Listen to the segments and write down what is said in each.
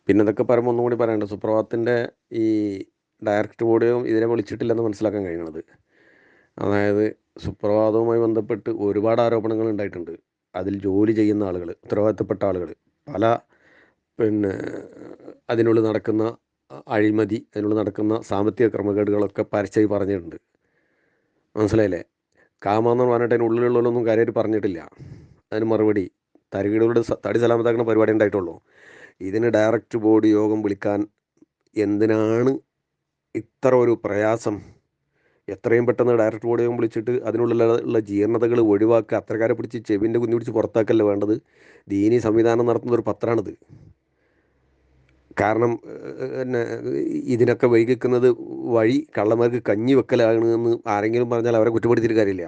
പിന്നെ ഇതൊക്കെ പറയുമ്പോൾ ഒന്നും കൂടി പറയാനുണ്ട്. സുപ്രഭാതത്തിൻ്റെ ഈ ഡയറക്റ്റ് ബോർഡും ഇതിനെ വിളിച്ചിട്ടില്ലെന്ന് മനസ്സിലാക്കാൻ കഴിയണത്. അതായത് സുപ്രഭാതവുമായി ബന്ധപ്പെട്ട് ഒരുപാട് ആരോപണങ്ങൾ ഉണ്ടായിട്ടുണ്ട്. അതിൽ ജോലി ചെയ്യുന്ന ആളുകൾ, ഉത്തരവാദിത്തപ്പെട്ട ആളുകൾ, പല പിന്നെ അതിനുള്ളിൽ നടക്കുന്ന അഴിമതി, അതിനുള്ളിൽ നടക്കുന്ന സാമ്പത്തിക ക്രമക്കേടുകളൊക്കെ പരസ്യമായി പറഞ്ഞിട്ടുണ്ട്. മനസ്സിലായില്ലേ? കാമാന്ന് പറഞ്ഞിട്ട് അതിന് ഉള്ളിലുള്ളതൊന്നും കാര്യമായിട്ട് പറഞ്ഞിട്ടില്ല. അതിന് മറുപടി തരികിടകളുടെ തടി സലാമത്താക്കുന്ന പരിപാടി ഉണ്ടായിട്ടുള്ളൂ. ഇതിന് ഡയറക്റ്റ് ബോർഡ് യോഗം വിളിക്കാൻ എന്തിനാണ് ഇത്ര ഒരു പ്രയാസം? എത്രയും പെട്ടെന്ന് ഡയറക്റ്റ് ബോർഡ് യോഗം വിളിച്ചിട്ട് അതിനുള്ളിലുള്ള ജീർണതകൾ ഒഴിവാക്കുക. അത്രക്കാരെ പിടിച്ച് ചെവിൻ്റെ കുഞ്ഞു പിടിച്ച് പുറത്താക്കല്ലേ വേണ്ടത്. ദീനി സംവിധാനം നടത്തുന്ന ഒരു പത്രമാണിത്. കാരണം പിന്നെ ഇതിനൊക്കെ വൈകിക്കുന്നത് വഴി കള്ളന്മാർക്ക് കഞ്ഞി വെക്കലാണെന്ന് ആരെങ്കിലും പറഞ്ഞാൽ അവരെ കുറ്റപ്പെടുത്തിയിട്ട് കാര്യമില്ല.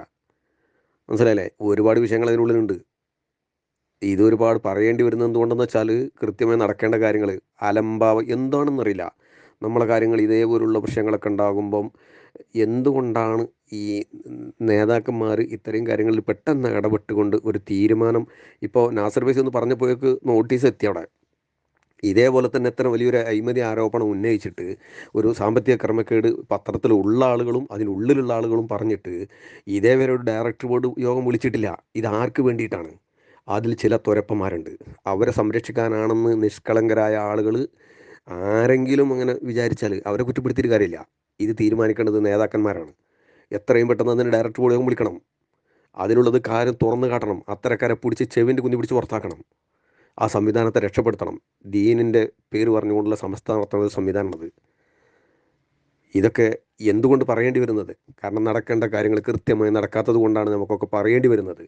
മനസ്സിലായില്ലേ? ഒരുപാട് വിഷയങ്ങൾ അതിനുള്ളിലുണ്ട്. ഇതൊരുപാട് പറയേണ്ടി വരുന്നത് എന്തുകൊണ്ടെന്ന് വെച്ചാൽ കൃത്യമായി നടക്കേണ്ട കാര്യങ്ങൾ അലംഭാവം എന്താണെന്നറിയില്ല. നമ്മളെ കാര്യങ്ങൾ ഇതേപോലുള്ള വിഷയങ്ങളൊക്കെ ഉണ്ടാകുമ്പം എന്തുകൊണ്ടാണ് ഈ നേതാക്കന്മാർ ഇത്രയും കാര്യങ്ങളിൽ പെട്ടെന്ന് ഇടപെട്ടുകൊണ്ട് ഒരു തീരുമാനം ഇപ്പോൾ നാസർ ഫൈസി ഒന്ന് പറഞ്ഞപ്പോഴേക്ക് നോട്ടീസ് എത്തി അവിടെ. ഇതേപോലെ തന്നെ എത്ര വലിയൊരു അഴിമതി ആരോപണം ഉന്നയിച്ചിട്ട് ഒരു സാമ്പത്തിക ക്രമക്കേട് പത്രത്തിലുള്ള ആളുകളും അതിനുള്ളിലുള്ള ആളുകളും പറഞ്ഞിട്ട് ഇതേവരെ ഒരു ഡയറക്ടർ ബോർഡ് യോഗം വിളിച്ചിട്ടില്ല. ഇത് ആർക്ക് വേണ്ടിയിട്ടാണ്? അതിൽ ചില തുരപ്പന്മാരുണ്ട്. അവരെ സംരക്ഷിക്കാനാണെന്ന് നിഷ്കളങ്കരായ ആളുകൾ ആരെങ്കിലും അങ്ങനെ വിചാരിച്ചാൽ അവരെ കുറ്റപ്പെടുത്തിയിട്ട് കാര്യമില്ല. ഇത് തീരുമാനിക്കേണ്ടത് നേതാക്കന്മാരാണ്. എത്രയും പെട്ടെന്ന് അതിന് ഡയറക്ടർ ബോർഡ് യോഗം വിളിക്കണം. അതിനുള്ളത് കാര്യം തുറന്നു കാട്ടണം. അത്തരക്കാരെ പിടിച്ച് ചെവിൻ്റെ കുഞ്ഞു പിടിച്ച് പുറത്താക്കണം. ആ സംവിധാനത്തെ രക്ഷപ്പെടുത്തണം. ദീനിൻ്റെ പേര് പറഞ്ഞുകൊണ്ടുള്ള സംസ്ഥാന നടത്തുന്ന സംവിധാനമാണത്. ഇതൊക്കെ എന്തുകൊണ്ട് പറയേണ്ടി വരുന്നത്? കാരണം നടക്കേണ്ട കാര്യങ്ങൾ കൃത്യമായി നടക്കാത്തത് കൊണ്ടാണ് നമുക്കൊക്കെ പറയേണ്ടി വരുന്നത്.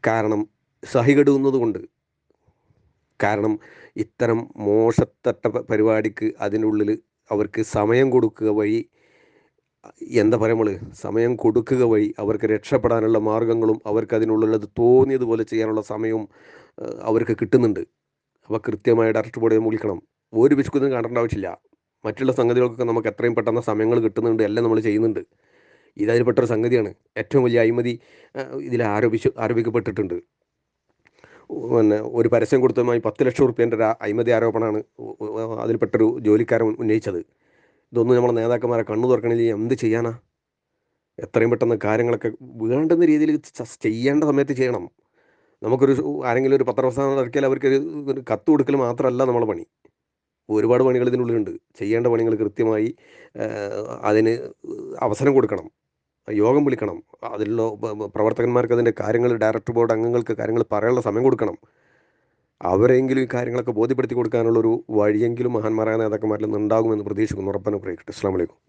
കാരണം സഹികെടുന്നത് കൊണ്ട്. കാരണം ഇത്തരം മോശത്തട്ട പരിപാടിക്ക് അതിനുള്ളിൽ അവർക്ക് സമയം കൊടുക്കുക വഴി എന്താ പറയുക നമ്മൾ സമയം കൊടുക്കുക വഴി അവർക്ക് രക്ഷപ്പെടാനുള്ള മാർഗങ്ങളും അവർക്ക് അതിനുള്ളത് തോന്നിയതുപോലെ ചെയ്യാനുള്ള സമയവും അവർക്ക് കിട്ടുന്നുണ്ട്. അപ്പോൾ കൃത്യമായ ഡയറക്ടർ ബോർഡ് വിളിക്കണം. ഒരു പിശുക്കൊന്നും കാണേണ്ട ആവശ്യമില്ല. മറ്റുള്ള സംഗതികൾക്കൊക്കെ നമുക്ക് എത്രയും പെട്ടെന്ന് സമയങ്ങൾ കിട്ടുന്നുണ്ട്, എല്ലാം നമ്മൾ ചെയ്യുന്നുണ്ട്. ഇതതിൽപ്പെട്ടൊരു സംഗതിയാണ്. ഏറ്റവും വലിയ അഴിമതി ഇതിൽ ആരോപിക്കപ്പെട്ടിട്ടുണ്ട്. പിന്നെ ഒരു പരസ്യം കൊടുത്തതുമായി 10 ലക്ഷം റുപ്യേൻ്റെ ഒരു അഴിമതി ആരോപണമാണ് അതിൽപ്പെട്ടൊരു ജോലിക്കാരൻ ഉന്നയിച്ചത്. ഇതൊന്നും നമ്മളെ നേതാക്കന്മാരെ കണ്ണു തുറക്കണില്ല. എന്ത് ചെയ്യാനാ? എത്രയും പെട്ടെന്ന് കാര്യങ്ങളൊക്കെ വേണ്ടുന്ന രീതിയിൽ ചെയ്യേണ്ട സമയത്ത് ചെയ്യണം. നമുക്കൊരു ആരെങ്കിലും ഒരു പത്രപ്രസ്ഥാനം ഇറക്കിയാൽ അവർക്ക് ഒരു കത്ത് കൊടുക്കൽ മാത്രമല്ല നമ്മളെ പണി. ഒരുപാട് പണികൾ ഇതിനുള്ളിലുണ്ട്. ചെയ്യേണ്ട പണികൾ കൃത്യമായി അതിന് അവസരം കൊടുക്കണം. യോഗം വിളിക്കണം. അതിലുള്ള പ്രവർത്തകന്മാർക്ക് അതിൻ്റെ കാര്യങ്ങൾ ഡയറക്ടർ ബോർഡ് അംഗങ്ങൾക്ക് കാര്യങ്ങൾ പറയാനുള്ള സമയം കൊടുക്കണം. അവരെങ്കിലും ഈ കാര്യങ്ങളൊക്കെ ബോധ്യപ്പെടുത്തി കൊടുക്കാനുള്ളൊരു വഴിയെങ്കിലും മഹാന്മാരായ നേതാക്കന്മാരിൽ നിന്ന് ഉണ്ടാകുമെന്ന് പ്രതീക്ഷിക്കുന്നു. ഉറപ്പനെ പ്രയോഗിക്കട്ടെ. അസ്സലാമു അലൈക്കും.